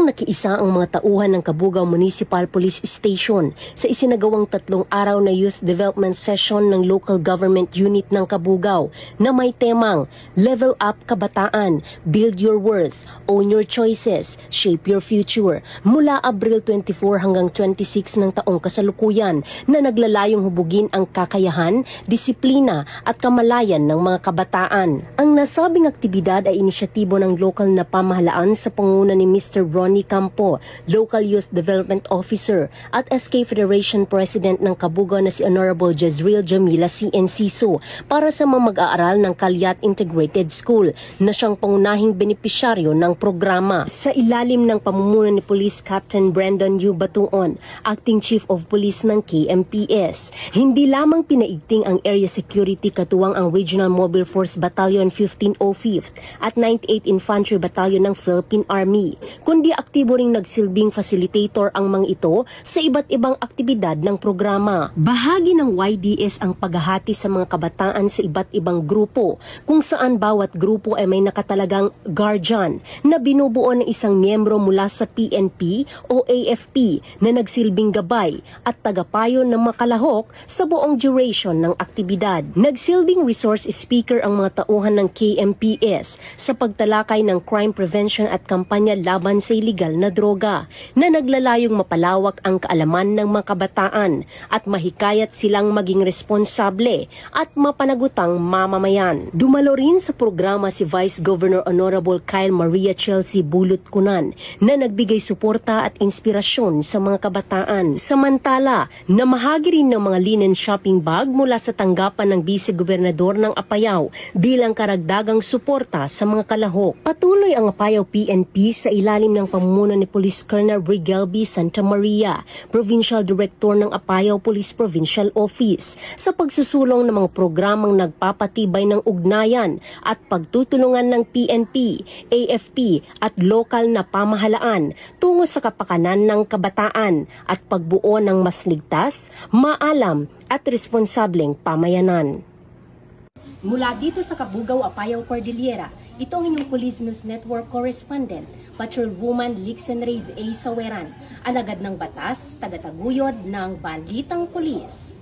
Lalong nakiisa ang mga tauhan ng Cabugao Municipal Police Station sa isinagawang 3 araw na Youth Development Session ng Local Government Unit ng Cabugao na may temang Level Up Kabataan, Build Your Worth, Own Your Choices, Shape Your Future mula Abril 24 hanggang 26 ng taong kasalukuyan na naglalayong hubugin ang kakayahan, disiplina at kamalayan ng mga kabataan. Ang nasabing aktibidad ay inisyatibo ng lokal na pamahalaan sa pangunguna ni Mr. Ronnie Campo, Local Youth Development Officer at SK Federation President ng Cabugao na si Honorable Jezreel Jamila C. Enciso para sa mga mag-aaral ng Calyat Integrated School na siyang pangunahing benepisyaryo ng programa. Sa ilalim ng pamumuno ni Police Captain Brandon U. Batuon, Acting Chief of Police ng KMPS, hindi lamang pinaigting ang area security katuwang ang Regional Mobile Force Battalion 1505th at 98th Infantry Battalion ng Philippine Army, kundi aktibo ring nagsilbing facilitator ang mga ito sa iba't ibang aktibidad ng programa. Bahagi ng YDS ang paghahati sa mga kabataan sa iba't ibang grupo, kung saan bawat grupo ay may nakatalagang guardian na binubuo ng isang miyembro mula sa PNP o AFP na nagsilbing gabay at tagapayo ng makalahok sa buong duration ng aktibidad. Nagsilbing resource speaker ang mga tauhan ng KMPS sa pagtalakay ng crime prevention at kampanya laban sa iligal na droga na naglalayong mapalawak ang kaalaman ng mga kabataan at mahikayat silang maging responsable at mapanagutang mamamayan. Dumalo rin sa programa si Vice Governor Honorable Kyle Maria Chelsea Bulot Kunan na nagbigay suporta at inspirasyon sa mga kabataan. Samantala, namahagi rin ng mga linen shopping bag mula sa tanggapan ng Vice-Gobernador ng Apayao bilang karagdagang suporta sa mga kalahok. Patuloy ang Apayao PNP sa ilalim ng pamumuno ni Police Colonel Rigel B. Santa Maria, Provincial Director ng Apayao Police Provincial Office, sa pagsusulong ng mga programang nagpapatibay ng ugnayan at pagtutulungan ng PNP, AFP at lokal na pamahalaan tungo sa kapakanan ng kabataan at pagbuo ng mas ligtas, maalam at responsableng pamayanan. Mula dito sa Cabugao, Apayao Cordillera, ito ang inyong Police News Network Correspondent, Patrolwoman Lixen Reyes A. Saweran, alagad ng batas, tagataguyod ng Balitang Pulis.